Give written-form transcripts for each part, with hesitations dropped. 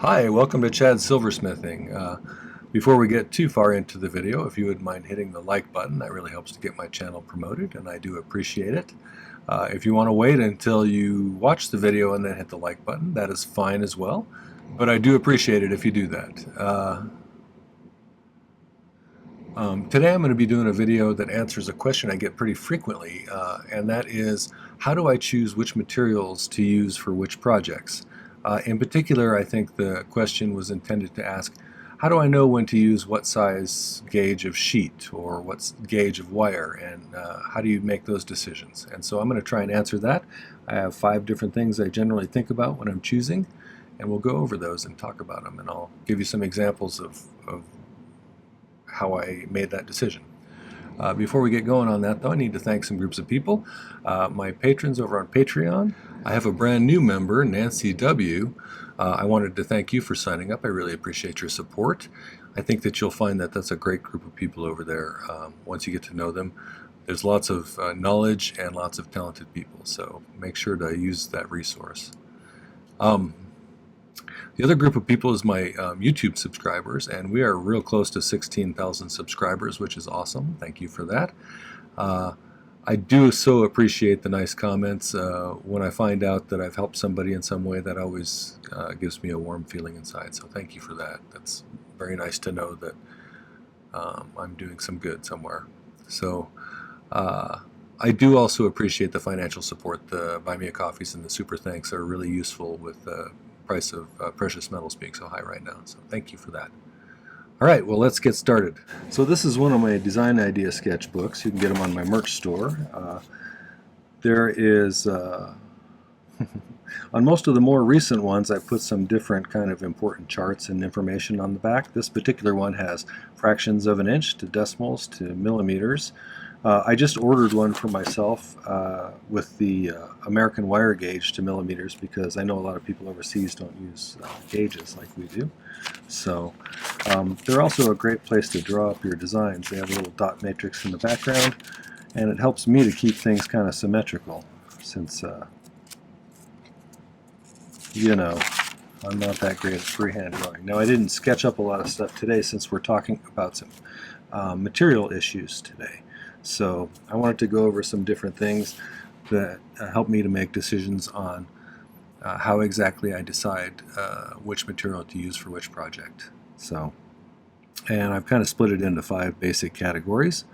Hi, welcome to Chad's Silversmithing. Before we get too far into the video, if you would mind hitting the like button, that really helps to get my channel promoted, and I do appreciate it. If you want to wait until you watch the video and then hit the like button, that is fine as well, but I do appreciate it if you do that. Today I'm going to be doing a video that answers a question I get pretty frequently, and that is, how do I choose which materials to use for which projects? In particular, I think the question was intended to ask, how do I know when to use what size gauge of sheet or what gauge of wire, and how do you make those decisions? And so I'm going to try and answer that. I have 5 different things I generally think about when I'm choosing, and we'll go over those and talk about them, and I'll give you some examples of how I made that decision. Before we get going on that, though, I need to thank some groups of people. My patrons over on Patreon. I have a brand new member, Nancy W. I wanted to thank you for signing up. I really appreciate your support. I think that you'll find that that's a great group of people over there. Once you get to know them, there's lots of knowledge and lots of talented people, so make sure to use that resource. The other group of people is my YouTube subscribers, and we are real close to 16,000 subscribers, which is awesome. Thank you for that. I do so appreciate the nice comments. When I find out that I've helped somebody in some way, that always gives me a warm feeling inside, so thank you for that. That's very nice to know that I'm doing some good somewhere. So I do also appreciate the financial support. The Buy Me a Coffees and the Super Thanks are really useful with the price of precious metals being so high right now, so thank you for that. Alright, well, let's get started. So this is one of my design idea sketchbooks. You can get them on my merch store. There is on most of the more recent ones, I put some different kind of important charts and information on the back. This particular one has fractions of an inch to decimals to millimeters. I just ordered one for myself with the American wire gauge to millimeters, because I know a lot of people overseas don't use gauges like we do. So they're also a great place to draw up your designs. They have a little dot matrix in the background, and it helps me to keep things kind of symmetrical, since you know, I'm not that great at freehand drawing. Now, I didn't sketch up a lot of stuff today since we're talking about some material issues today. So I wanted to go over some different things that help me to make decisions on how exactly I decide which material to use for which project. So, and I've kind of split it into 5 basic categories.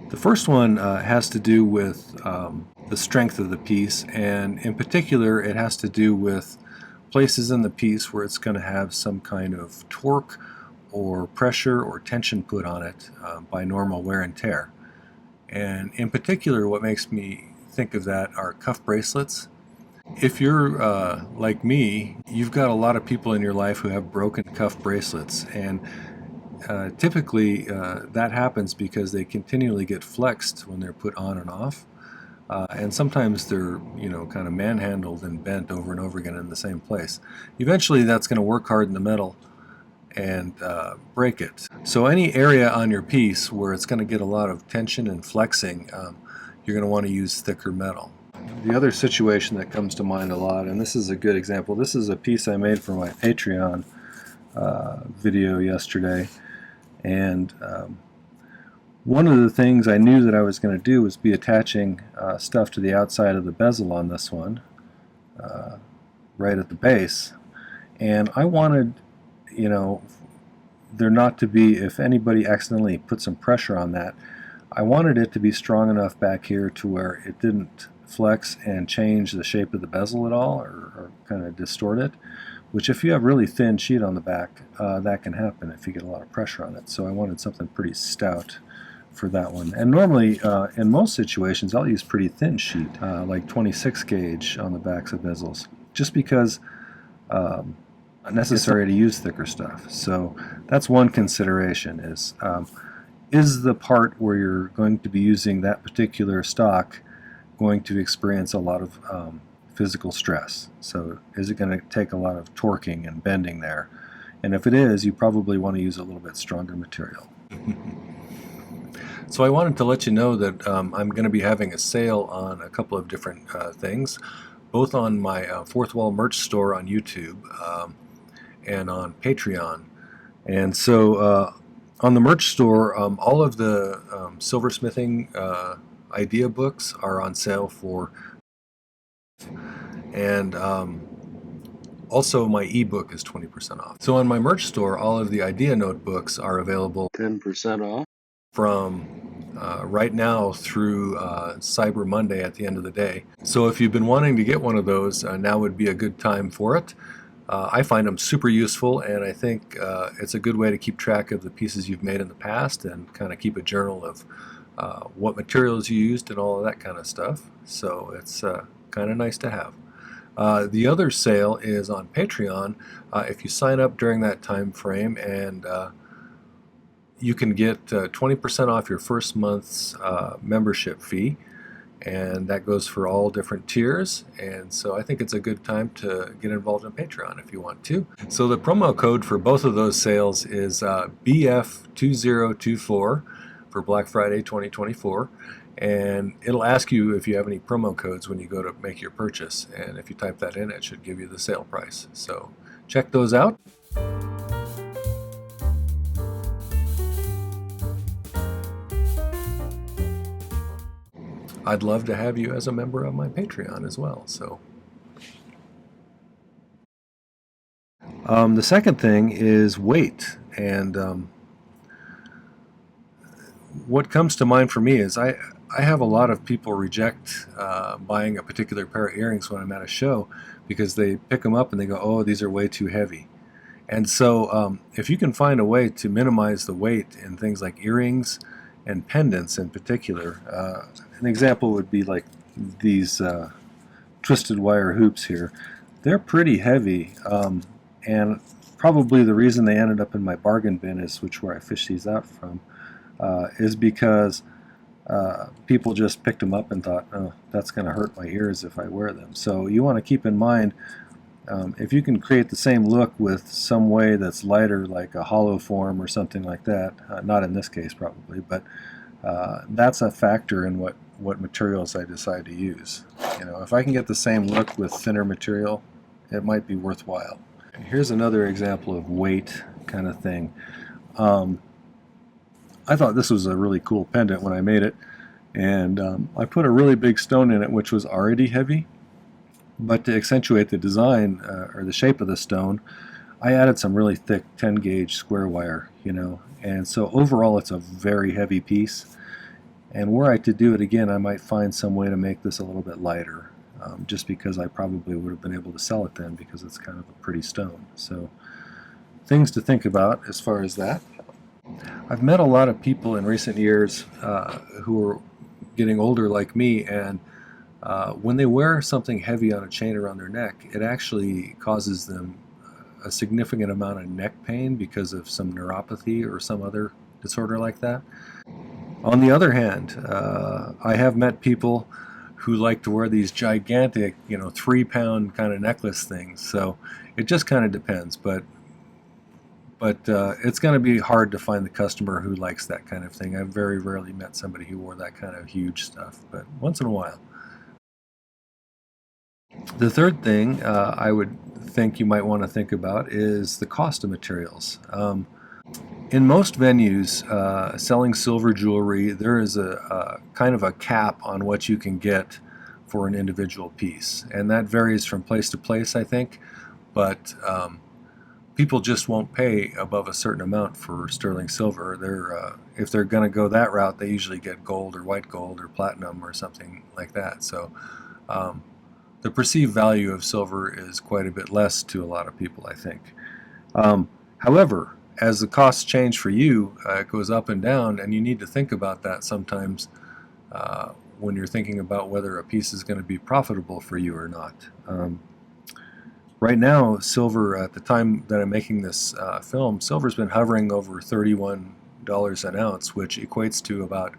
The first one has to do with the strength of the piece, and in particular it has to do with places in the piece where it's going to have some kind of torque or pressure or tension put on it by normal wear and tear. And in particular, what makes me think of that are cuff bracelets. If you're like me, you've got a lot of people in your life who have broken cuff bracelets, and typically that happens because they continually get flexed when they're put on and off. And sometimes they're, kind of manhandled and bent over and over again in the same place. Eventually that's going to work hard in the metal and break it. So any area on your piece where it's going to get a lot of tension and flexing, you're going to want to use thicker metal. The other situation that comes to mind a lot, and this is a good example, this is a piece I made for my Patreon video yesterday, and one of the things I knew that I was going to do was be attaching stuff to the outside of the bezel on this one, right at the base, and I wanted there not to be, if anybody accidentally put some pressure on that, I wanted it to be strong enough back here to where it didn't flex and change the shape of the bezel at all, or kind of distort it, which if you have really thin sheet on the back, that can happen if you get a lot of pressure on it. So I wanted something pretty stout for that one. And normally, in most situations, I'll use pretty thin sheet, like 26 gauge on the backs of bezels, just because necessary to use thicker stuff. So that's one consideration, is the part where you're going to be using that particular stock going to experience a lot of physical stress? So is it going to take a lot of torquing and bending there? And if it is, you probably want to use a little bit stronger material. So I wanted to let you know that I'm going to be having a sale on a couple of different things. both on my Fourth Wall merch store on YouTube and on Patreon. And so on the merch store, all of the silversmithing idea books are on sale for, and also my ebook is 20% off. So on my merch store, all of the idea notebooks are available 10% off from right now through Cyber Monday at the end of the day. So if you've been wanting to get one of those, now would be a good time for it. I find them super useful, and I think it's a good way to keep track of the pieces you've made in the past and kind of keep a journal of what materials you used and all of that kind of stuff. So it's kind of nice to have. The other sale is on Patreon. If you sign up during that time frame, and you can get 20% off your first month's membership fee, and that goes for all different tiers. And so I think it's a good time to get involved in Patreon if you want to. So the promo code for both of those sales is BF2024 for Black Friday 2024, and it'll ask you if you have any promo codes when you go to make your purchase, and if you type that in, it should give you the sale price. So check those out. I'd love to have you as a member of my Patreon as well. So the second thing is weight, and what comes to mind for me is I have a lot of people reject buying a particular pair of earrings when I'm at a show because they pick them up and they go, oh, these are way too heavy. And so if you can find a way to minimize the weight in things like earrings and pendants in particular, an example would be like these twisted wire hoops here. They're pretty heavy, and probably the reason they ended up in my bargain bin is, which where I fish these out from, is because people just picked them up and thought, oh, that's going to hurt my ears if I wear them. So you want to keep in mind, if you can create the same look with some way that's lighter, like a hollow form or something like that, not in this case probably, but that's a factor in what materials I decide to use. You know, if I can get the same look with thinner material, it might be worthwhile. Here's another example of weight kind of thing. I thought this was a really cool pendant when I made it, and I put a really big stone in it which was already heavy, but to accentuate the design or the shape of the stone, I added some really thick 10 gauge square wire, you know, and so overall it's a very heavy piece. And were I to do it again, I might find some way to make this a little bit lighter, just because I probably would have been able to sell it then because it's kind of a pretty stone. So things to think about as far as that. I've met a lot of people in recent years who are getting older like me, and when they wear something heavy on a chain around their neck, it actually causes them a significant amount of neck pain because of some neuropathy or some other disorder like that. On the other hand, I have met people who like to wear these gigantic, 3-pound kind of necklace things. So it just kind of depends, but it's going to be hard to find the customer who likes that kind of thing. I've very rarely met somebody who wore that kind of huge stuff, but once in a while. The third thing I would think you might want to think about is the cost of materials. In most venues selling silver jewelry, there is a kind of a cap on what you can get for an individual piece, and that varies from place to place, I think, but people just won't pay above a certain amount for sterling silver. If they're going to go that route, they usually get gold or white gold or platinum or something like that. So the perceived value of silver is quite a bit less to a lot of people, I think. However, as the costs change for you, it goes up and down, and you need to think about that sometimes when you're thinking about whether a piece is going to be profitable for you or not. Right now, silver, at the time that I'm making this film, silver's been hovering over $31 an ounce, which equates to about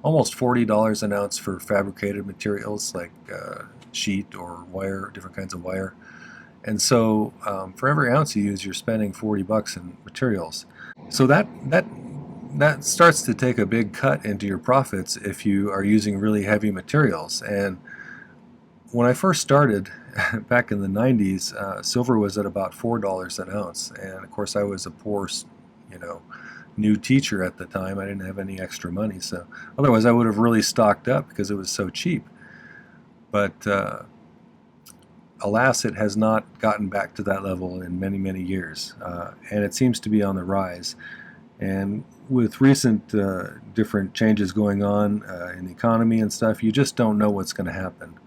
almost $40 an ounce for fabricated materials like sheet or wire, different kinds of wire. And so for every ounce you use, you're spending $40 in materials. So that starts to take a big cut into your profits if you are using really heavy materials. And when I first started back in the 90s, silver was at about $4 an ounce, and of course I was a poor, you know, new teacher at the time. I didn't have any extra money, so otherwise I would have really stocked up because it was so cheap. But alas, it has not gotten back to that level in many, many years, and it seems to be on the rise. And with recent different changes going on in the economy and stuff, you just don't know what's going to happen.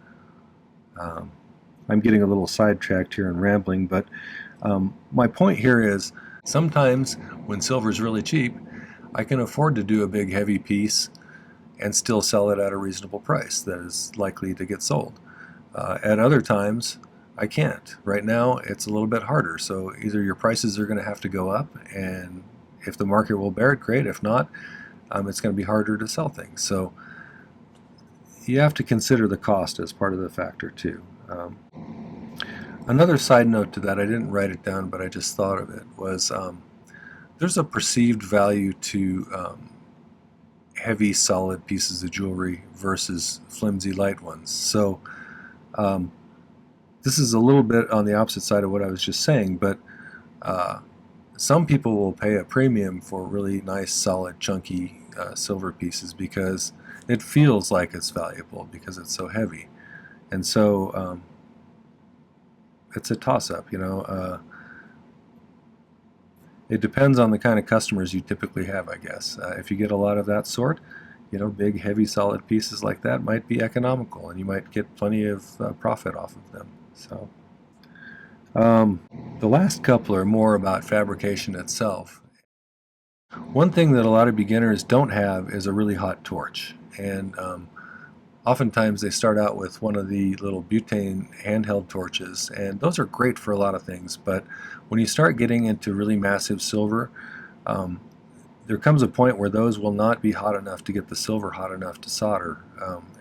I'm getting a little sidetracked here and rambling, but my point here is sometimes when silver is really cheap, I can afford to do a big heavy piece and still sell it at a reasonable price that is likely to get sold. At other times, I can't. Right now, it's a little bit harder, so either your prices are going to have to go up, and if the market will bear it, great. If not, it's going to be harder to sell things. So you have to consider the cost as part of the factor too. Another side note to that, I didn't write it down, but I just thought of it, was there's a perceived value to heavy, solid pieces of jewelry versus flimsy, light ones. So this is a little bit on the opposite side of what I was just saying, but some people will pay a premium for really nice, solid, chunky silver pieces because it feels like it's valuable because it's so heavy. And so it's a toss-up, you know. It depends on the kind of customers you typically have, I guess. If you get a lot of that sort, you know, big, heavy, solid pieces like that might be economical, and you might get plenty of profit off of them. So the last couple are more about fabrication itself. One thing that a lot of beginners don't have is a really hot torch, and oftentimes they start out with one of the little butane handheld torches, and those are great for a lot of things, but when you start getting into really massive silver, there comes a point where those will not be hot enough to get the silver hot enough to solder,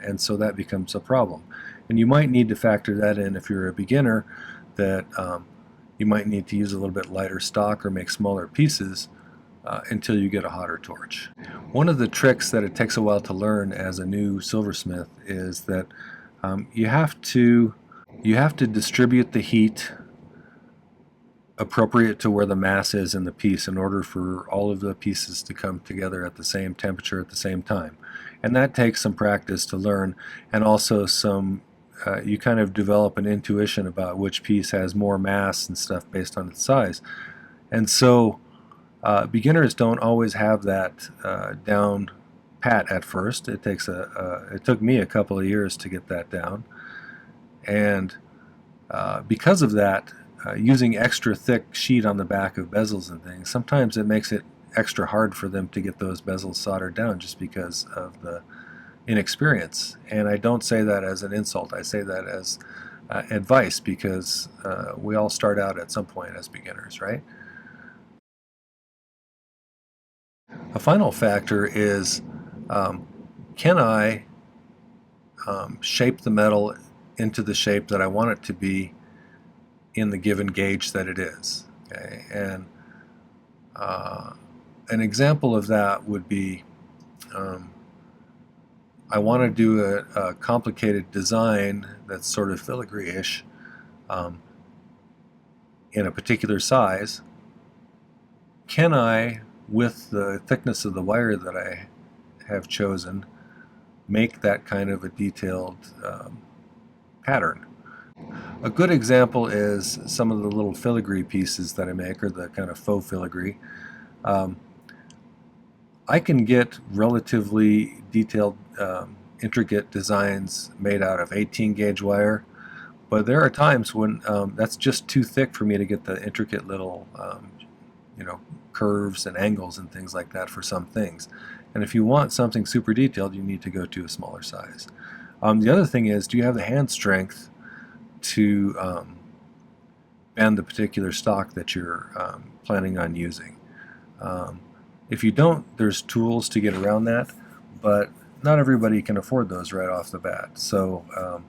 and so that becomes a problem. And you might need to factor that in if you're a beginner, that you might need to use a little bit lighter stock or make smaller pieces until you get a hotter torch. One of the tricks that it takes a while to learn as a new silversmith is that you have to distribute the heat appropriate to where the mass is in the piece in order for all of the pieces to come together at the same temperature at the same time. And that takes some practice to learn, and also some you kind of develop an intuition about which piece has more mass and stuff based on its size. And so beginners don't always have that down pat at first. It took me a couple of years to get that down, and because of that, using extra thick sheet on the back of bezels and things, sometimes it makes it extra hard for them to get those bezels soldered down just because of the inexperience. And I don't say that as an insult. I say that as advice, because we all start out at some point as beginners, right? A final factor is, can I shape the metal into the shape that I want it to be in the given gauge that it is? Okay? And an example of that would be, I want to do a complicated design that's sort of filigree-ish in a particular size. Can I, with the thickness of the wire that I have chosen, make that kind of a detailed pattern? A good example is some of the little filigree pieces that I make, or the kind of faux filigree. I can get relatively detailed, intricate designs made out of 18 gauge wire, but there are times when that's just too thick for me to get the intricate little you know, curves and angles and things like that for some things. And if you want something super detailed, you need to go to a smaller size. The other thing is, do you have the hand strength to bend the particular stock that you're planning on using? If you don't, there's tools to get around that, but not everybody can afford those right off the bat. So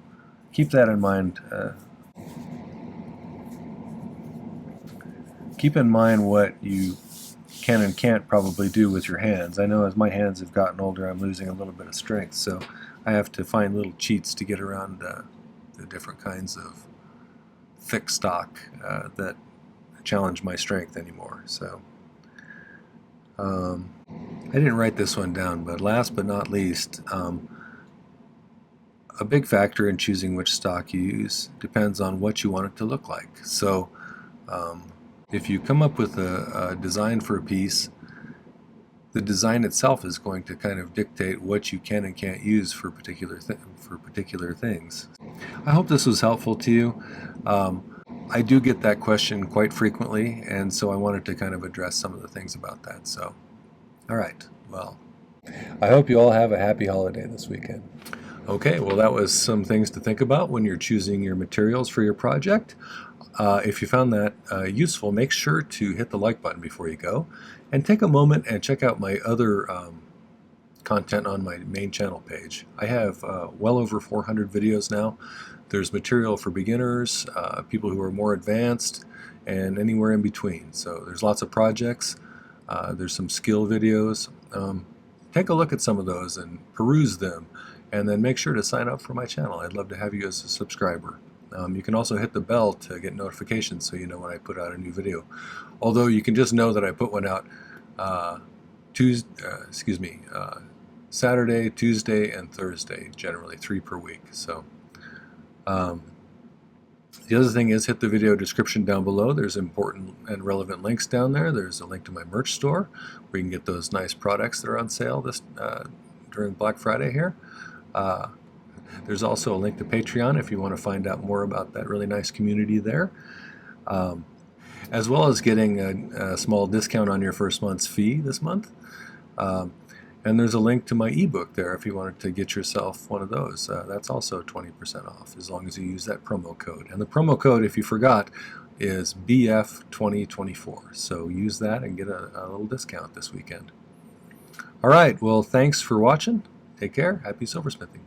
keep that in mind. Keep in mind what you can and can't probably do with your hands. I know as my hands have gotten older, I'm losing a little bit of strength, so I have to find little cheats to get around the the different kinds of thick stock that challenge my strength anymore. So I didn't write this one down, but last but not least, a big factor in choosing which stock you use depends on what you want it to look like. So if you come up with a design for a piece, the design itself is going to kind of dictate what you can and can't use for particular things. I hope this was helpful to you. I do get that question quite frequently, and so I wanted to kind of address some of the things about that. So, all right, well, I hope you all have a happy holiday this weekend. Okay, well, that was some things to think about when you're choosing your materials for your project. If you found that useful, make sure to hit the like button before you go, and take a moment and check out my other content on my main channel page. I have well over 400 videos now. There's material for beginners, people who are more advanced, and anywhere in between. So there's lots of projects. There's some skill videos. Take a look at some of those and peruse them, and then make sure to sign up for my channel. I'd love to have you as a subscriber. You can also hit the bell to get notifications so you know when I put out a new video. Although you can just know that I put one out Saturday, Tuesday, and Thursday, generally 3 per week. So the other thing is, hit the video description down below. There's important and relevant links down there. There's a link to my merch store where you can get those nice products that are on sale during Black Friday here. There's also a link to Patreon if you want to find out more about that really nice community there, as well as getting a small discount on your first month's fee this month. And there's a link to my ebook there if you wanted to get yourself one of those. That's also 20% off as long as you use that promo code. And the promo code, if you forgot, is BF2024. So use that and get a little discount this weekend. All right, well, thanks for watching. Take care. Happy silversmithing.